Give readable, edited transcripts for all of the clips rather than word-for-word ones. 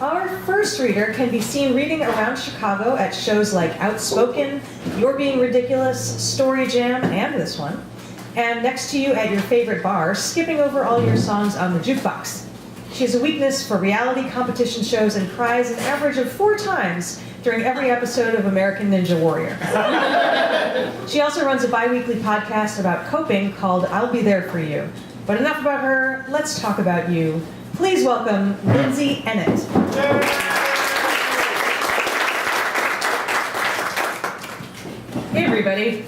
Our first reader can be seen reading around Chicago at shows like Outspoken, You're Being Ridiculous, Story Jam, and this one. And next to you at your favorite bar, skipping over all your songs on the jukebox. She has a weakness for reality competition shows and cries an average of 4 times during every episode of American Ninja Warrior. She also runs a bi-weekly podcast about coping called I'll Be There For You. But enough about her, let's talk about you. Please welcome Lindsay Eanet. Hey everybody.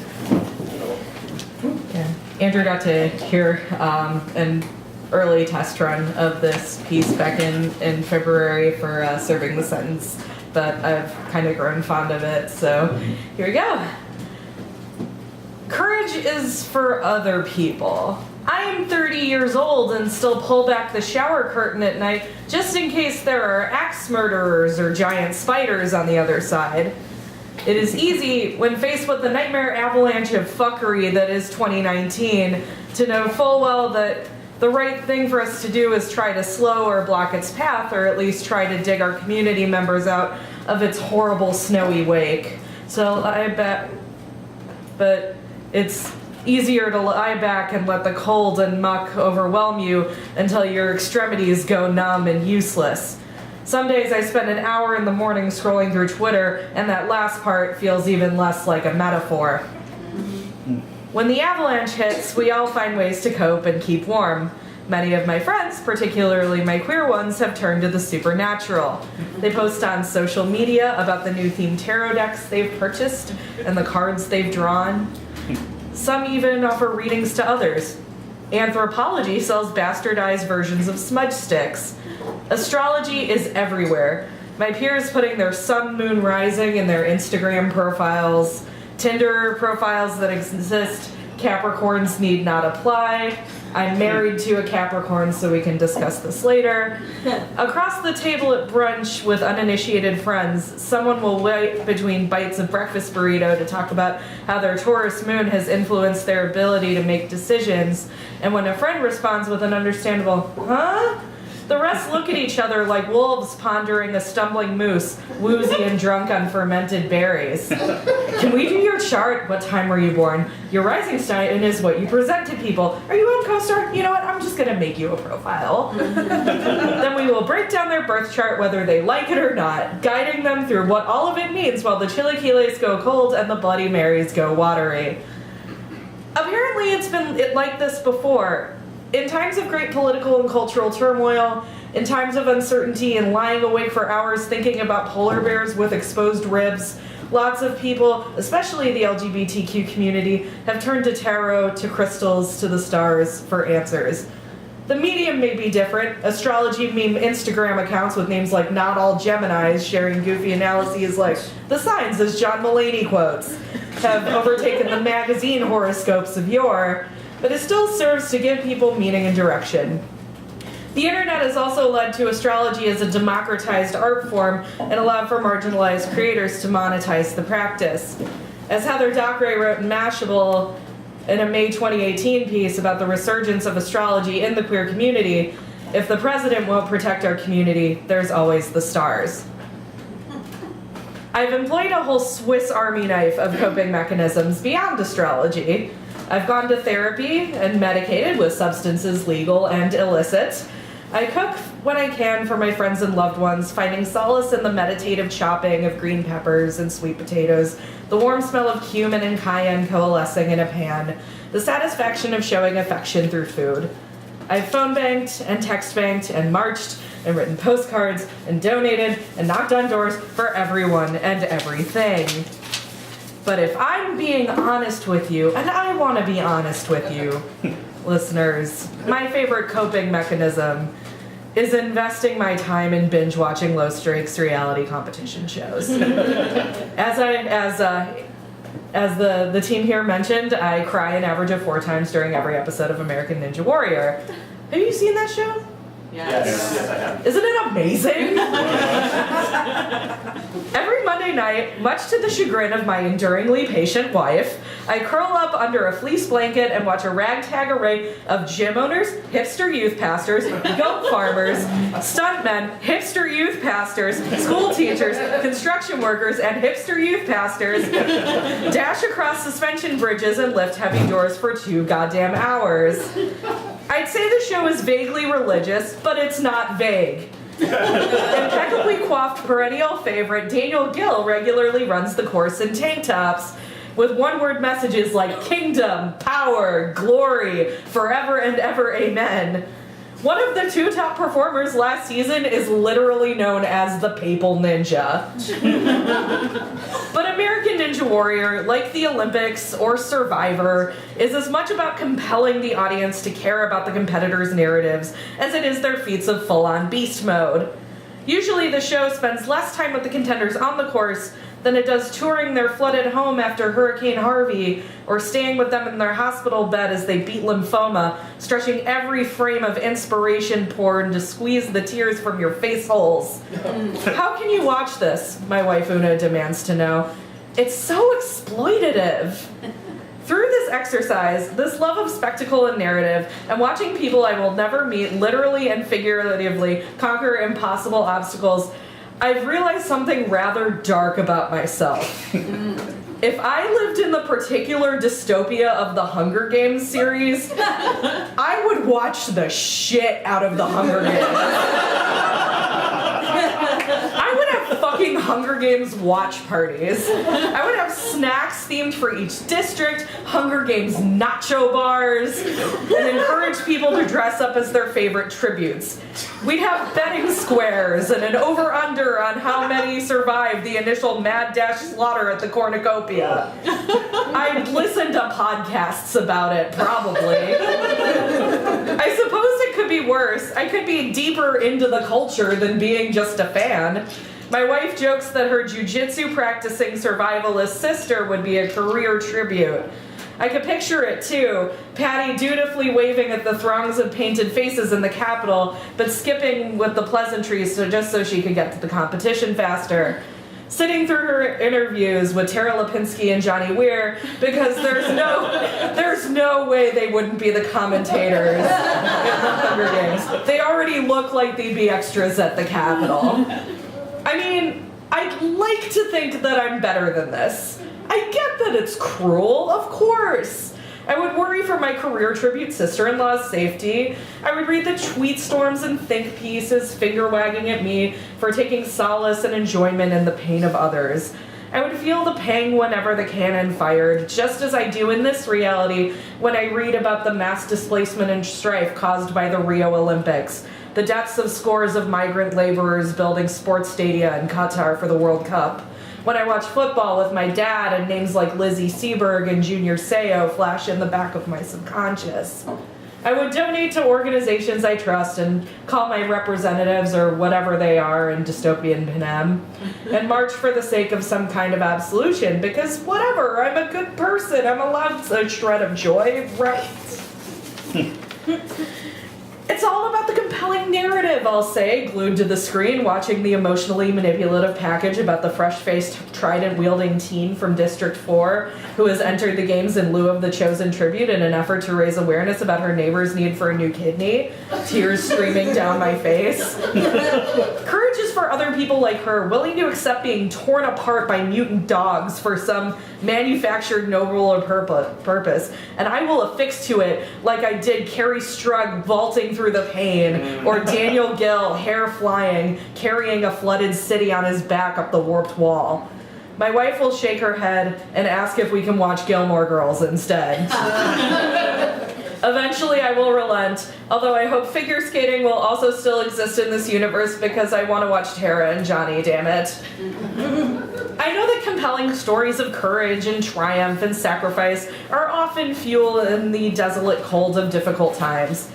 Yeah. Andrew got to hear an early test run of this piece back in February for serving the sentence, but I've kind of grown fond of it, so here we go. Courage is for other people. I am 30 years old and still pull back the shower curtain at night just in case there are axe murderers or giant spiders on the other side. It is easy, when faced with the nightmare avalanche of fuckery that is 2019, to know full well that the right thing for us to do is try to slow or block its path, or at least try to dig our community members out of its horrible snowy wake. So I bet, but it's easier to lie back and let the cold and muck overwhelm you until your extremities go numb and useless. Some days I spend an hour in the morning scrolling through Twitter, and that last part feels even less like a metaphor. When the avalanche hits, we all find ways to cope and keep warm. Many of my friends, particularly my queer ones, have turned to the supernatural. They post on social media about the new themed tarot decks they've purchased and the cards they've drawn. Some even offer readings to others. Anthropology sells bastardized versions of smudge sticks. Astrology is everywhere. My peers putting their sun, moon, rising in their Instagram profiles. Tinder profiles that exist. Capricorns need not apply. I'm married to a Capricorn, so we can discuss this later. Across the table at brunch with uninitiated friends, someone will wait between bites of breakfast burrito to talk about how their Taurus moon has influenced their ability to make decisions. And when a friend responds with an understandable, huh? The rest look at each other like wolves pondering a stumbling moose, woozy and drunk on fermented berries. Can we do your chart? What time were you born? Your rising sign is what you present to people. Are you on CoStar? You know what? I'm just going to make you a profile. Then we will break down their birth chart whether they like it or not, guiding them through what all of it means while the chilaquiles go cold and the Bloody Marys go watery. Apparently it's been like this before. In times of great political and cultural turmoil, in times of uncertainty and lying awake for hours thinking about polar bears with exposed ribs, lots of people, especially the LGBTQ community, have turned to tarot, to crystals, to the stars for answers. The medium may be different. Astrology meme Instagram accounts with names like Not All Geminis sharing goofy analyses like the signs as John Mulaney quotes have overtaken the magazine horoscopes of yore. But it still serves to give people meaning and direction. The internet has also led to astrology as a democratized art form and allowed for marginalized creators to monetize the practice. As Heather Dockeray wrote in Mashable in a May 2018 piece about the resurgence of astrology in the queer community, if the president won't protect our community, there's always the stars. I've employed a whole Swiss Army knife of coping mechanisms beyond astrology. I've gone to therapy and medicated with substances legal and illicit. I cook when I can for my friends and loved ones, finding solace in the meditative chopping of green peppers and sweet potatoes, the warm smell of cumin and cayenne coalescing in a pan, the satisfaction of showing affection through food. I've phone banked and text banked and marched and written postcards and donated and knocked on doors for everyone and everything. But if I'm being honest with you, and I want to be honest with you, listeners, my favorite coping mechanism is investing my time in binge-watching low-stakes reality competition shows. As the team here mentioned, I cry an average of 4 times during every episode of American Ninja Warrior. Have you seen that show? Yes, I have. Isn't it amazing? Every Monday Sunday night, much to the chagrin of my enduringly patient wife, I curl up under a fleece blanket and watch a ragtag array of gym owners, hipster youth pastors, goat farmers, stuntmen, hipster youth pastors, school teachers, construction workers, and hipster youth pastors dash across suspension bridges and lift heavy doors for 2 goddamn hours. I'd say the show is vaguely religious, but it's not vague. Impeccably coiffed perennial favorite Daniel Gill regularly runs the course in tank tops with one-word messages like kingdom, power, glory, forever and ever amen. One of the 2 top performers last season is literally known as the Papal Ninja. But American Ninja Warrior, like the Olympics or Survivor, is as much about compelling the audience to care about the competitors' narratives as it is their feats of full-on beast mode. Usually the show spends less time with the contenders on the course than it does touring their flooded home after Hurricane Harvey, or staying with them in their hospital bed as they beat lymphoma, stretching every frame of inspiration porn to squeeze the tears from your face holes. How can you watch this? My wife Una demands to know. It's so exploitative. Through this exercise, this love of spectacle and narrative, and watching people I will never meet literally and figuratively conquer impossible obstacles, I've realized something rather dark about myself. If I lived in the particular dystopia of the Hunger Games series, I would watch the shit out of the Hunger Games. I would have fucking Hunger Games watch parties. I would have snacks themed for each district, Hunger Games nacho bars, and encourage people to dress up as their favorite tributes. We'd have betting squares and an over-under on how many survived the initial mad dash slaughter at the cornucopia. I'd listen to podcasts about it, probably. I suppose it could be worse. I could be deeper into the culture than being just a fan. My wife jokes that her jujitsu practicing survivalist sister would be a career tribute. I could picture it too, Patty dutifully waving at the throngs of painted faces in the Capitol, but skipping with the pleasantries just so she could get to the competition faster. Sitting through her interviews with Tara Lipinski and Johnny Weir, because there's no way they wouldn't be the commentators in the Hunger Games. They already look like they'd be extras at the Capitol. I mean, I'd like to think that I'm better than this. I get that it's cruel, of course. I would worry for my career tribute sister-in-law's safety. I would read the tweet storms and think pieces finger-wagging at me for taking solace and enjoyment in the pain of others. I would feel the pang whenever the cannon fired, just as I do in this reality when I read about the mass displacement and strife caused by the Rio Olympics, the deaths of scores of migrant laborers building sports stadia in Qatar for the World Cup. When I watch football with my dad and names like Lizzie Seberg and Junior Seau flash in the back of my subconscious. I would donate to organizations I trust and call my representatives or whatever they are in dystopian Panem and march for the sake of some kind of absolution because whatever, I'm a good person, I'm allowed a shred of joy, right? It's all about the compelling narrative, I'll say, glued to the screen, watching the emotionally manipulative package about the fresh-faced, trident-wielding teen from District 4 who has entered the games in lieu of the chosen tribute in an effort to raise awareness about her neighbor's need for a new kidney, tears streaming down my face. Courage is for other people like her, willing to accept being torn apart by mutant dogs for some manufactured noble or purpose, and I will affix to it like I did Carrie Strug vaulting through the pain, or Daniel Gill, hair flying, carrying a flooded city on his back up the warped wall. My wife will shake her head and ask if we can watch Gilmore Girls instead. Eventually I will relent, although I hope figure skating will also still exist in this universe because I want to watch Tara and Johnny, damn it. I know that compelling stories of courage and triumph and sacrifice are often fuel in the desolate cold of difficult times.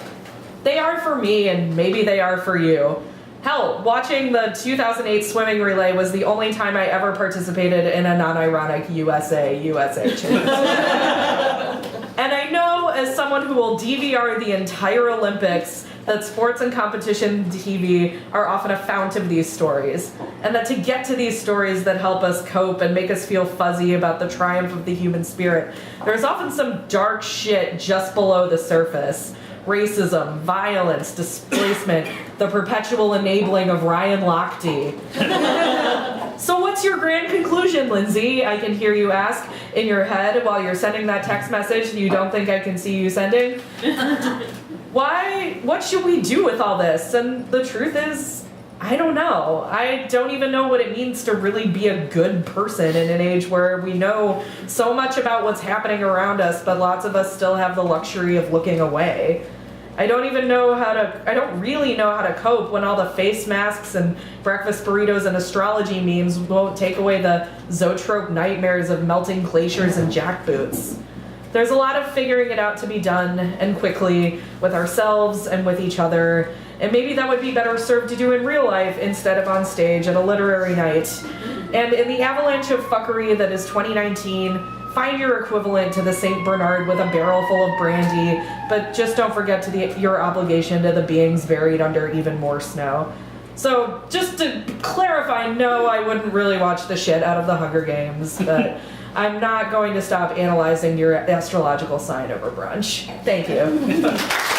They are for me, and maybe they are for you. Hell, watching the 2008 swimming relay was the only time I ever participated in a non-ironic USA chant. And I know, as someone who will DVR the entire Olympics, that sports and competition TV are often a fount of these stories. And that to get to these stories that help us cope and make us feel fuzzy about the triumph of the human spirit, there's often some dark shit just below the surface. Racism, violence, displacement, the perpetual enabling of Ryan Lochte. So what's your grand conclusion, Lindsay? I can hear you ask in your head while you're sending that text message you don't think I can see you sending. What should we do with all this? And the truth is, I don't know. I don't even know what it means to really be a good person in an age where we know so much about what's happening around us, but lots of us still have the luxury of looking away. I don't really know how to cope when all the face masks and breakfast burritos and astrology memes won't take away the zootrope nightmares of melting glaciers and jackboots. There's a lot of figuring it out to be done, and quickly, with ourselves and with each other, and maybe that would be better served to do in real life instead of on stage at a literary night. And in the avalanche of fuckery that is 2019, find your equivalent to the St. Bernard with a barrel full of brandy, but just don't forget your obligation to the beings buried under even more snow. So, just to clarify, no, I wouldn't really watch the shit out of the Hunger Games, but I'm not going to stop analyzing your astrological sign over brunch. Thank you.